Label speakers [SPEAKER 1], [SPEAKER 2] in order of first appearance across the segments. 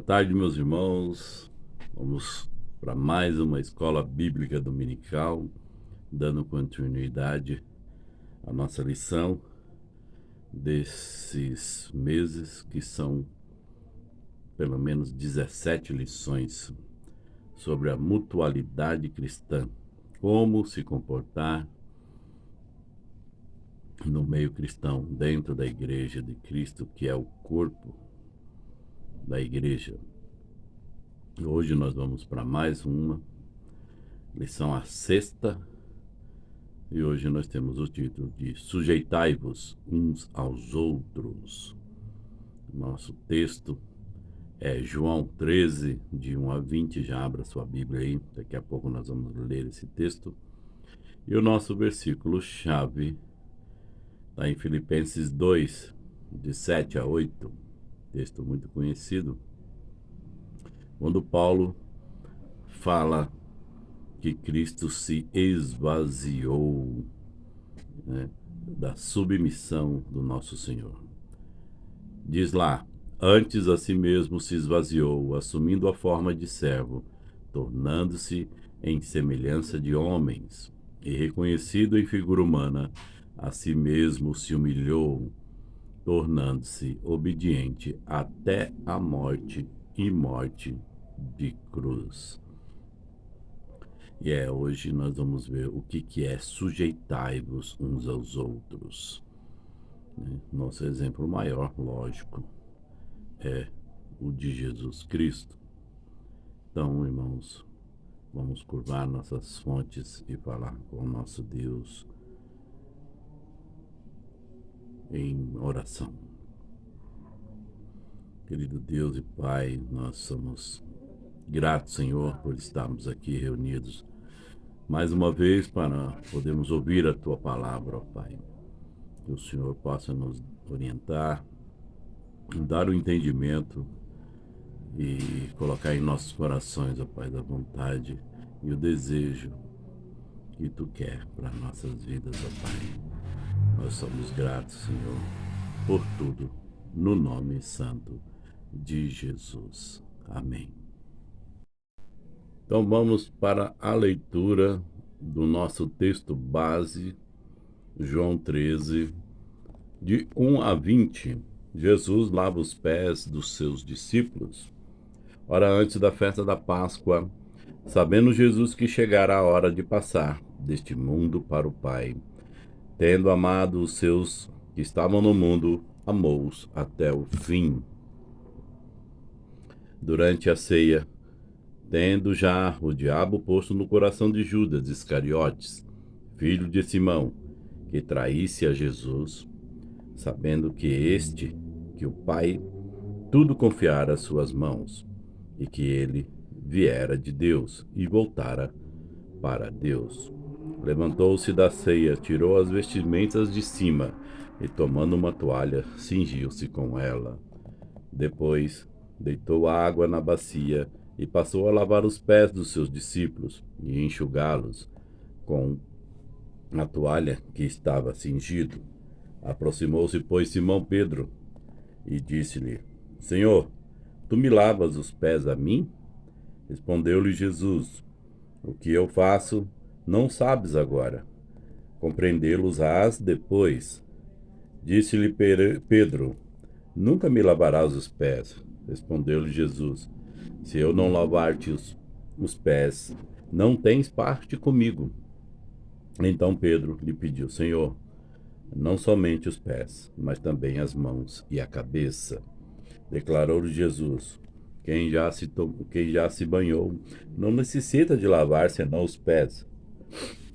[SPEAKER 1] tarde, meus irmãos. Vamos para mais uma escola bíblica dominical, dando continuidade à nossa lição desses meses, que são pelo menos 17 lições sobre a mutualidade cristã, como se comportar no meio cristão, dentro da igreja de Cristo, que é o corpo da igreja. Hoje nós vamos para mais uma lição, a sexta, e hoje nós temos o título de Sujeitai-vos uns aos outros. Nosso texto é João 13, de 1 a 20. Já abra sua Bíblia aí, daqui a pouco nós vamos ler esse texto. E o nosso versículo-chave está em Filipenses 2, de 7 a 8, texto muito conhecido, quando Paulo fala que Cristo se esvaziou, né, da submissão do nosso Senhor. Diz lá: antes a si mesmo se esvaziou, assumindo a forma de servo, tornando-se em semelhança de homens, e reconhecido em figura humana, a si mesmo se humilhou, tornando-se obediente até a morte e morte de cruz. E hoje nós vamos ver o que é sujeitai-vos uns aos outros. Nosso exemplo maior, lógico, é o de Jesus Cristo. Então, irmãos, vamos curvar nossas fontes e falar com o nosso Deus em oração. Querido Deus e Pai, nós somos gratos, Senhor, por estarmos aqui reunidos mais uma vez para podermos ouvir a Tua palavra, ó Pai. Que o Senhor possa nos orientar, dar o entendimento e colocar em nossos corações, ó Pai, da vontade e o desejo que Tu quer para nossas vidas, ó Pai. Nós somos gratos, Senhor, por tudo, no nome santo de Jesus. Amém. Então vamos para a leitura do nosso texto base, João 13, de 1 a 20. Jesus lava os pés dos seus discípulos. Ora, antes da festa da Páscoa, sabendo Jesus que chegara a hora de passar deste mundo para o Pai, tendo amado os seus que estavam no mundo, amou-os até o fim. Durante a ceia, tendo já o diabo posto no coração de Judas Iscariotes, filho de Simão, que traísse a Jesus, sabendo que o Pai tudo confiara às suas mãos, e que ele viera de Deus e voltara para Deus. Levantou-se da ceia, tirou as vestimentas de cima e, tomando uma toalha, cingiu-se com ela. Depois, deitou água na bacia e passou a lavar os pés dos seus discípulos e enxugá-los com a toalha que estava cingido. Aproximou-se, pois, Simão Pedro e disse-lhe: Senhor, tu me lavas os pés a mim? Respondeu-lhe Jesus: o que eu faço não sabes agora. Compreendê-los-ás depois. Disse-lhe Pedro: nunca me lavarás os pés. Respondeu-lhe Jesus: se eu não lavar-te os pés, não tens parte comigo. Então Pedro lhe pediu: Senhor, não somente os pés, mas também as mãos e a cabeça. Declarou-lhe Jesus: quem já se banhou não necessita de lavar senão os pés.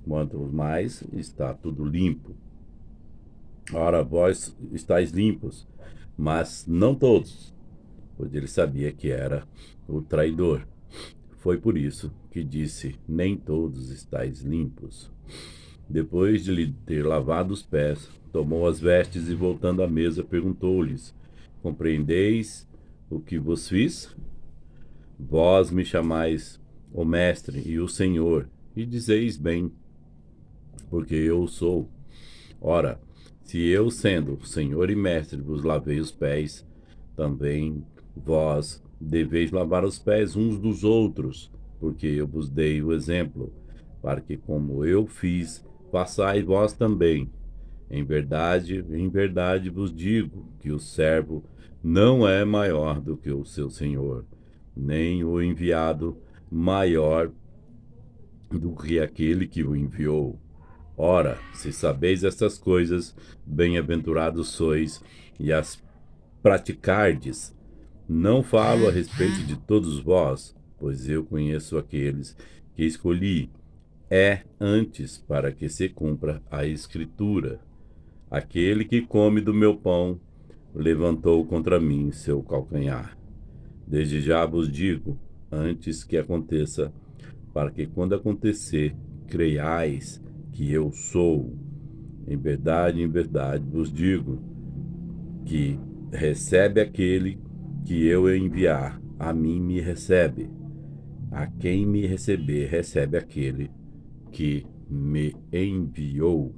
[SPEAKER 1] Quanto mais está tudo limpo. Ora, vós estáis limpos, mas não todos, pois ele sabia que era o traidor. Foi por isso que disse: nem todos estáis limpos. Depois de lhe ter lavado os pés, tomou as vestes e, voltando à mesa, perguntou-lhes: compreendeis o que vos fiz? Vós me chamais o Mestre e o Senhor, e dizeis bem, porque eu sou. Ora, se eu, sendo Senhor e Mestre, vos lavei os pés, também Vós deveis lavar os pés uns dos outros, porque eu vos dei o exemplo, para que, como eu fiz, façais vós também. Em verdade vos digo que o servo não é maior do que o seu senhor, nem o enviado maior do que aquele que o enviou. Ora, se sabeis estas coisas, bem-aventurados sois e as praticardes. Não falo a respeito de todos vós, pois eu conheço aqueles que escolhi. É antes para que se cumpra a Escritura. Aquele que come do meu pão levantou contra mim seu calcanhar. Desde já vos digo, antes que aconteça, para que quando acontecer, creiais que eu sou. Em verdade vos digo que recebe aquele que eu enviar, a mim me recebe. A quem me receber, recebe aquele que me enviou.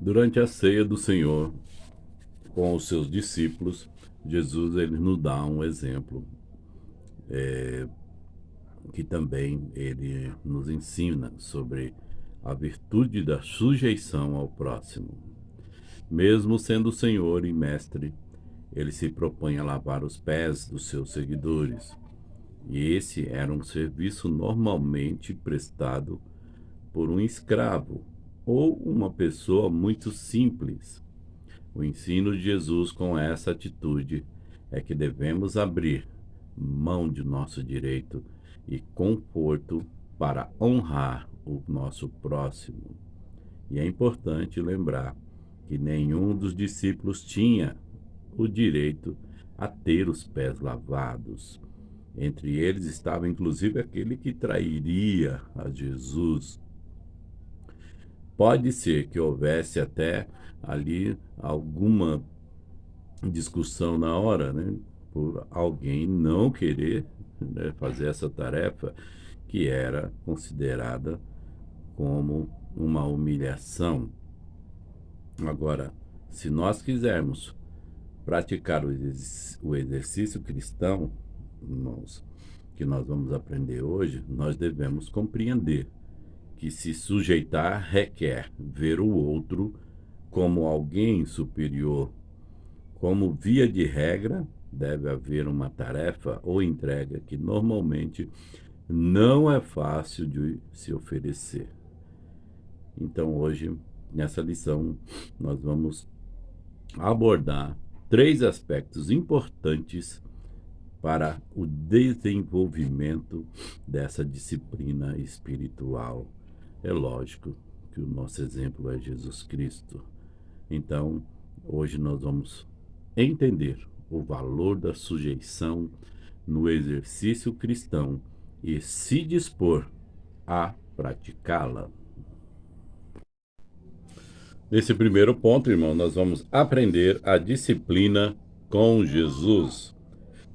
[SPEAKER 1] Durante a ceia do Senhor, com os seus discípulos, Jesus ele nos dá um exemplo que também ele nos ensina sobre a virtude da sujeição ao próximo. Mesmo sendo Senhor e Mestre, ele se propõe a lavar os pés dos seus seguidores. E esse era um serviço normalmente prestado por um escravo ou uma pessoa muito simples. O ensino de Jesus com essa atitude é que devemos abrir mão de nosso direito e conforto para honrar o nosso próximo. E é importante lembrar que nenhum dos discípulos tinha o direito a ter os pés lavados. Entre eles estava inclusive aquele que trairia a Jesus. Pode ser que houvesse até ali alguma discussão na hora, né? Por alguém não querer, né, fazer essa tarefa que era considerada como uma humilhação. Agora, se nós quisermos praticar o exercício cristão, irmãos, que nós vamos aprender hoje, nós devemos compreender que se sujeitar requer ver o outro como alguém superior. Como via de regra, deve haver uma tarefa ou entrega que normalmente não é fácil de se oferecer. Então, hoje, nessa lição, nós vamos abordar 3 aspectos importantes para o desenvolvimento dessa disciplina espiritual. É lógico que o nosso exemplo é Jesus Cristo. Então, hoje nós vamos entender o valor da sujeição no exercício cristão e se dispor a praticá-la. Nesse primeiro ponto, irmão, nós vamos aprender a disciplina com Jesus.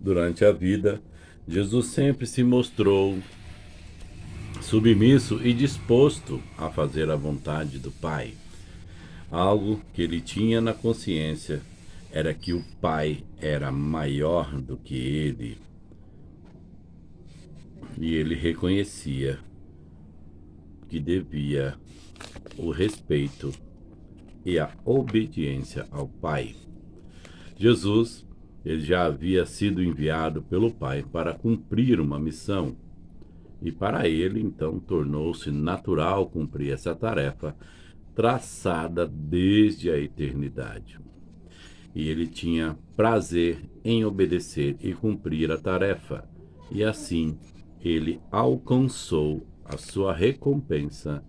[SPEAKER 1] Durante a vida, Jesus sempre se mostrou submisso e disposto a fazer a vontade do Pai. Algo que ele tinha na consciência era que o Pai era maior do que ele. E ele reconhecia que devia o respeito e a obediência ao Pai. Jesus, ele já havia sido enviado pelo Pai para cumprir uma missão. E para ele, então, tornou-se natural cumprir essa tarefa traçada desde a eternidade. E ele tinha prazer em obedecer e cumprir a tarefa. E assim, ele alcançou a sua recompensa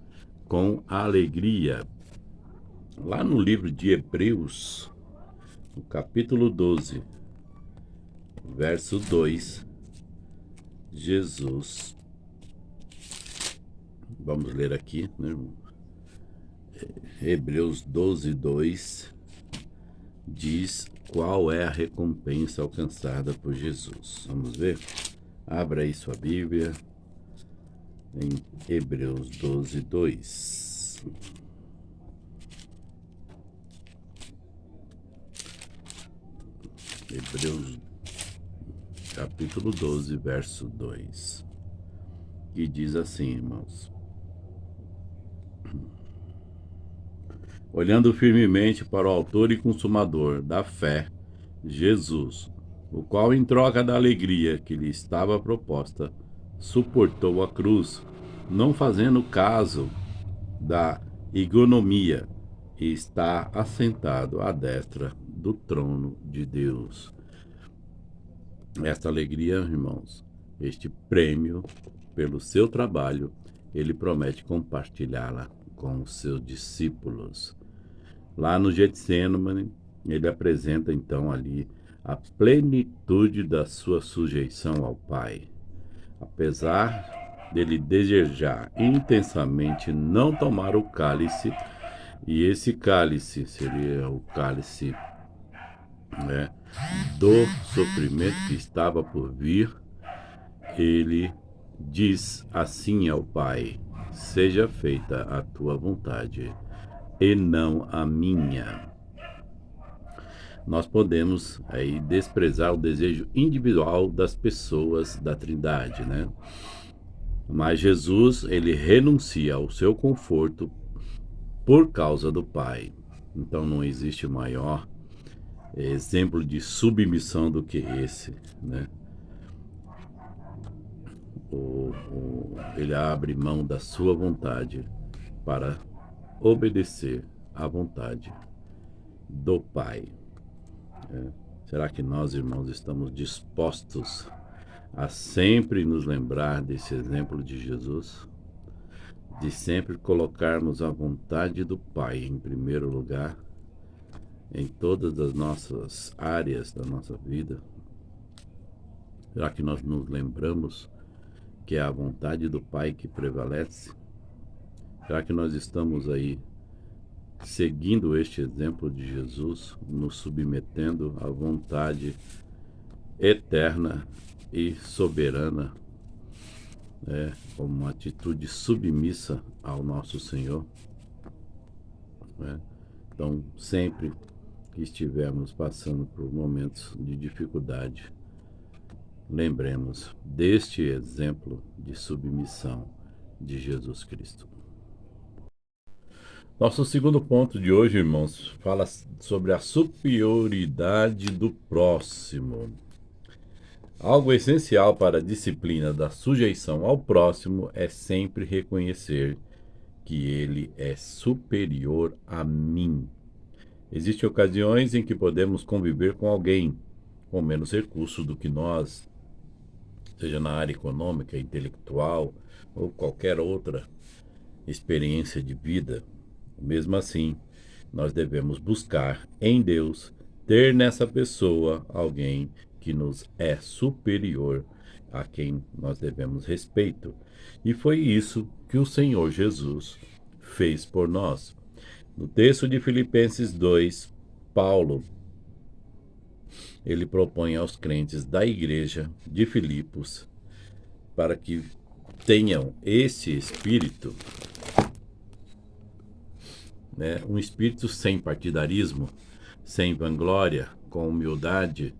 [SPEAKER 1] com alegria. Lá no livro de Hebreus, no capítulo 12, verso 2, Jesus, vamos ler aqui, né? Hebreus 12, 2, diz qual é a recompensa alcançada por Jesus. Vamos ver? Abra aí sua Bíblia em Hebreus 12, 2. Hebreus capítulo 12, verso 2, que diz assim, irmãos: olhando firmemente para o autor e consumador da fé, Jesus, o qual, em troca da alegria que lhe estava proposta, suportou a cruz, não fazendo caso da ignomia, e está assentado à destra do trono de Deus. Esta alegria, irmãos, este prêmio pelo seu trabalho, ele promete compartilhá-la com os seus discípulos. Lá no Getsêmani, ele apresenta então ali a plenitude da sua sujeição ao Pai. Apesar dele desejar intensamente não tomar o cálice, e esse cálice seria o cálice, né, do sofrimento que estava por vir, ele diz assim ao Pai: seja feita a tua vontade e não a minha. Nós podemos aí desprezar o desejo individual das pessoas da Trindade, né? Mas Jesus, ele renuncia ao seu conforto por causa do Pai. Então não existe maior exemplo de submissão do que esse, né? Ele abre mão da sua vontade para obedecer à vontade do Pai. Será que nós, irmãos, estamos dispostos a sempre nos lembrar desse exemplo de Jesus? De sempre colocarmos a vontade do Pai em primeiro lugar em todas as nossas áreas da nossa vida? Será que nós nos lembramos que é a vontade do Pai que prevalece? Será que nós estamos aí seguindo este exemplo de Jesus, nos submetendo à vontade eterna e soberana, como uma atitude submissa ao nosso Senhor? Então, sempre que estivermos passando por momentos de dificuldade, lembremos deste exemplo de submissão de Jesus Cristo. Nosso segundo ponto de hoje, irmãos, fala sobre a superioridade do próximo. Algo essencial para a disciplina da sujeição ao próximo é sempre reconhecer que ele é superior a mim. Existem ocasiões em que podemos conviver com alguém com menos recursos do que nós, seja na área econômica, intelectual ou qualquer outra experiência de vida. Mesmo assim, nós devemos buscar em Deus ter nessa pessoa alguém que nos é superior, a quem nós devemos respeito. E foi isso que o Senhor Jesus fez por nós. No texto de Filipenses 2, Paulo, ele propõe aos crentes da igreja de Filipos para que tenham esse espírito, um espírito sem partidarismo, sem vanglória, com humildade,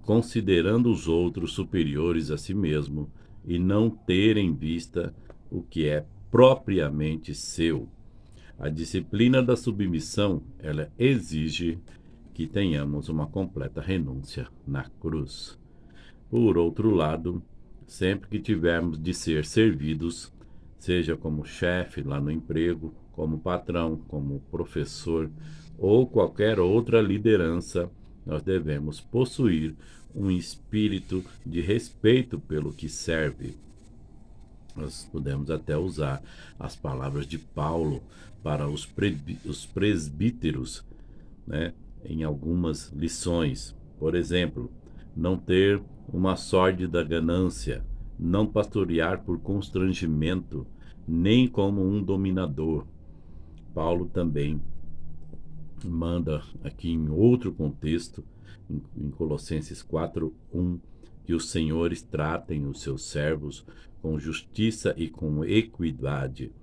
[SPEAKER 1] considerando os outros superiores a si mesmo e não ter em vista o que é propriamente seu. A disciplina da submissão, ela exige que tenhamos uma completa renúncia na cruz. Por outro lado, sempre que tivermos de ser servidos, seja como chefe lá no emprego, como patrão, como professor ou qualquer outra liderança, nós devemos possuir um espírito de respeito pelo que serve. Nós podemos até usar as palavras de Paulo para os presbíteros, em algumas lições. Por exemplo, não ter uma sórdida ganância, não pastorear por constrangimento, nem como um dominador. Paulo também manda aqui em outro contexto, em Colossenses 4:1, que os senhores tratem os seus servos com justiça e com equidade,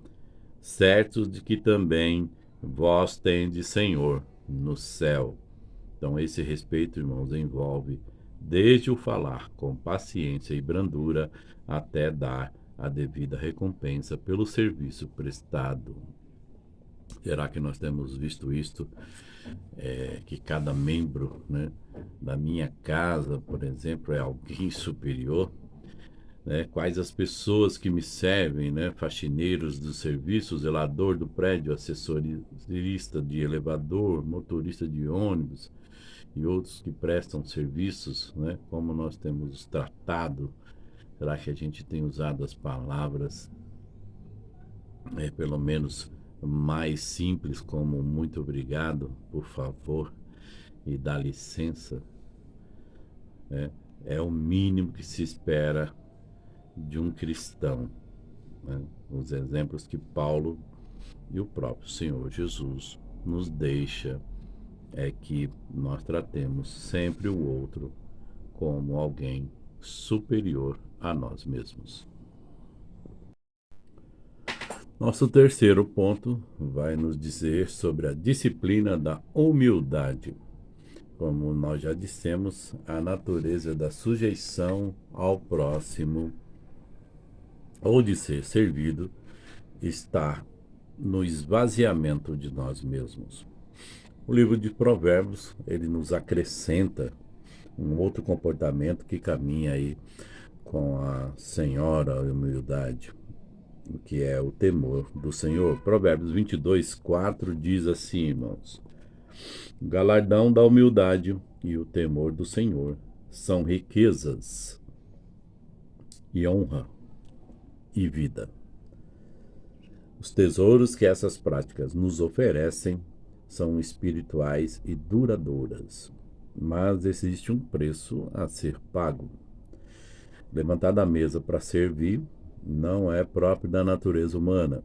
[SPEAKER 1] certos de que também vós tendes Senhor no céu. Então, esse respeito, irmãos, envolve desde o falar com paciência e brandura até dar a devida recompensa pelo serviço prestado. Será que nós temos visto isto? Que cada membro, né, da minha casa, por exemplo, é alguém superior? Né? Quais as pessoas que me servem, né? Faxineiros do serviço, zelador do prédio, assessorista de elevador, motorista de ônibus e outros que prestam serviços, né? Como nós temos tratado? Será que a gente tem usado as palavras, pelo menos mais simples, como muito obrigado, por favor e dá licença? Né? É o mínimo que se espera de um cristão. Né? Os exemplos que Paulo e o próprio Senhor Jesus nos deixa é que nós tratemos sempre o outro como alguém superior a nós mesmos. Nosso terceiro ponto vai nos dizer sobre a disciplina da humildade. Como nós já dissemos, a natureza da sujeição ao próximo ou de ser servido está no esvaziamento de nós mesmos. O livro de Provérbios, ele nos acrescenta um outro comportamento que caminha aí com a senhora humildade, o que é o temor do Senhor. Provérbios 22:4 diz assim, irmãos: o galardão da humildade e o temor do Senhor são riquezas e honra e vida. Os tesouros que essas práticas nos oferecem são espirituais e duradouras, mas existe um preço a ser pago. Levantar da mesa para servir não é próprio da natureza humana,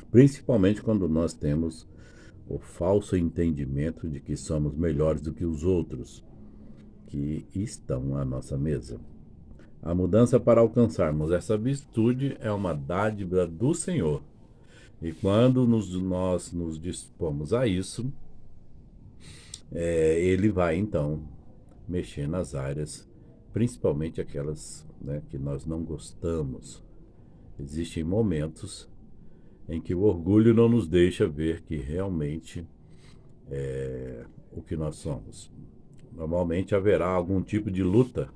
[SPEAKER 1] principalmente quando nós temos o falso entendimento de que somos melhores do que os outros que estão à nossa mesa. A mudança para alcançarmos essa virtude é uma dádiva do Senhor. E quando nós nos dispomos a isso, ele vai então mexer nas áreas, principalmente aquelas, né, que nós não gostamos. Existem momentos em que o orgulho não nos deixa ver que realmente é o que nós somos. Normalmente haverá algum tipo de luta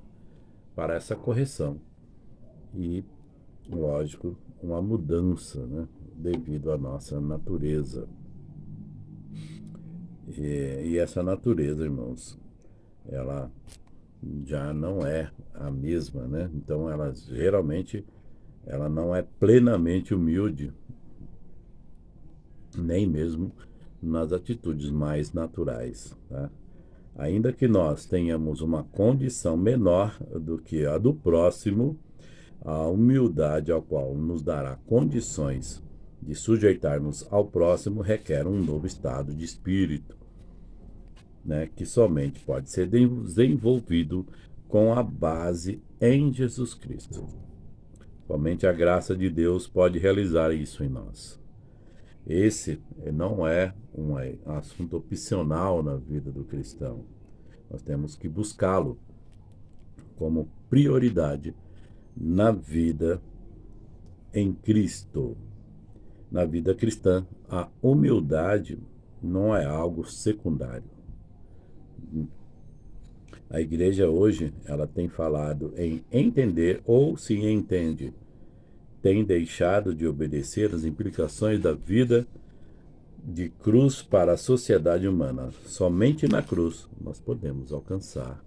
[SPEAKER 1] para essa correção e, lógico, uma mudança, né, devido à nossa natureza. E essa natureza, irmãos, ela já não é a mesma, né? Então, ela geralmente ela não é plenamente humilde, nem mesmo nas atitudes mais naturais, tá? Ainda que nós tenhamos uma condição menor do que a do próximo, a humildade ao qual nos dará condições de sujeitarmos ao próximo requer um novo estado de espírito, né, que somente pode ser desenvolvido com a base em Jesus Cristo. Somente a graça de Deus pode realizar isso em nós. Esse não é um assunto opcional na vida do cristão. Nós temos que buscá-lo como prioridade na vida em Cristo. Na vida cristã, a humildade não é algo secundário. A igreja hoje, ela tem falado em entender ou se entende, tem deixado de obedecer às implicações da vida de cruz para a sociedade humana. Somente na cruz nós podemos alcançar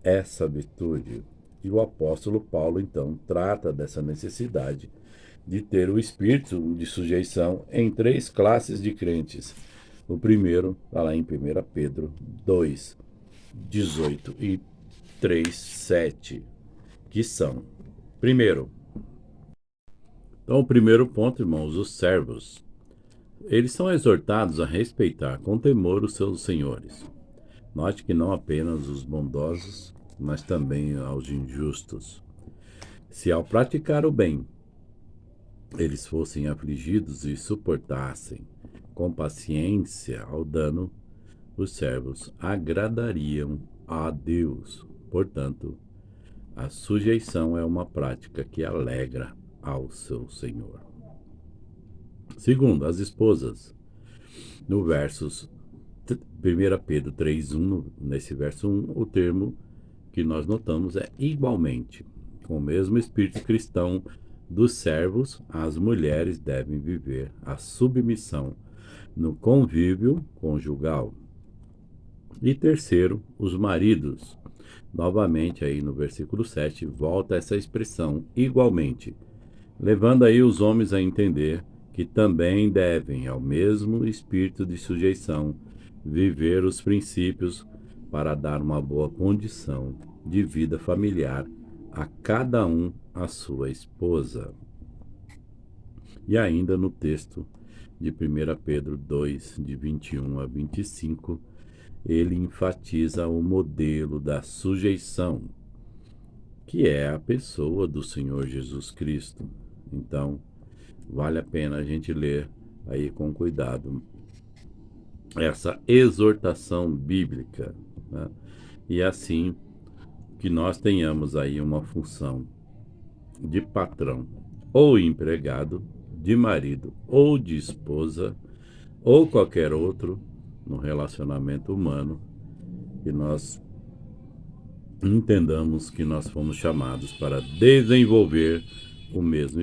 [SPEAKER 1] essa virtude. E o apóstolo Paulo, então, trata dessa necessidade de ter o espírito de sujeição em três classes de crentes. O primeiro está lá em 1 Pedro 2, 18 e 3, 7, que são, primeiro, então o primeiro ponto, irmãos, os servos. Eles são exortados a respeitar com temor os seus senhores. Note que não apenas os bondosos, mas também aos injustos. Se ao praticar o bem, eles fossem afligidos e suportassem com paciência ao dano, os servos agradariam a Deus. Portanto, a sujeição é uma prática que alegra ao seu Senhor. Segundo, as esposas. No versos 1 Pedro 3:1, nesse verso 1, o termo que nós notamos é igualmente. Com o mesmo espírito cristão dos servos, as mulheres devem viver a submissão no convívio conjugal. E terceiro, os maridos. Novamente aí no versículo 7, volta essa expressão igualmente, levando aí os homens a entender que também devem, ao mesmo espírito de sujeição, viver os princípios para dar uma boa condição de vida familiar a cada um a sua esposa. E ainda no texto de 1 Pedro 2, de 21 a 25, ele enfatiza o modelo da sujeição, que é a pessoa do Senhor Jesus Cristo. Então, vale a pena a gente ler aí com cuidado essa exortação bíblica, né? E assim que nós tenhamos aí uma função de patrão ou empregado, de marido ou de esposa, ou qualquer outro no relacionamento humano, que nós entendamos que nós fomos chamados para desenvolver o mesmo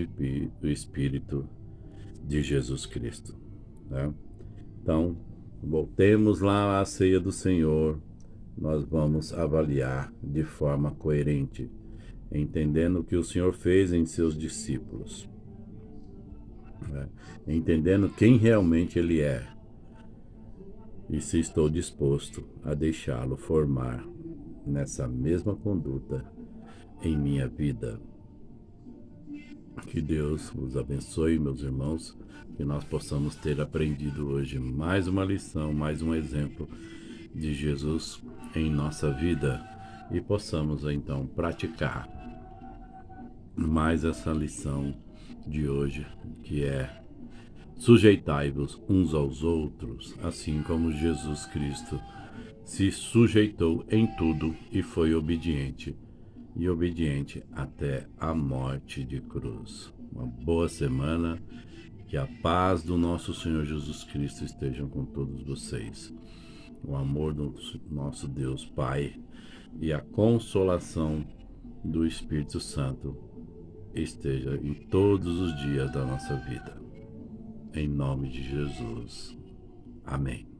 [SPEAKER 1] espírito de Jesus Cristo, né? Então, voltemos lá à ceia do Senhor, nós vamos avaliar de forma coerente, entendendo o que o Senhor fez em seus discípulos, né? Entendendo quem realmente Ele é, e se estou disposto a deixá-lo formar nessa mesma conduta em minha vida. Que Deus os abençoe, meus irmãos, que nós possamos ter aprendido hoje mais uma lição, mais um exemplo de Jesus em nossa vida e possamos então praticar mais essa lição de hoje, que é: sujeitai-vos uns aos outros, assim como Jesus Cristo se sujeitou em tudo e foi obediente até a morte de cruz. Uma boa semana, que a paz do nosso Senhor Jesus Cristo esteja com todos vocês. O amor do nosso Deus Pai e a consolação do Espírito Santo esteja em todos os dias da nossa vida. Em nome de Jesus. Amém.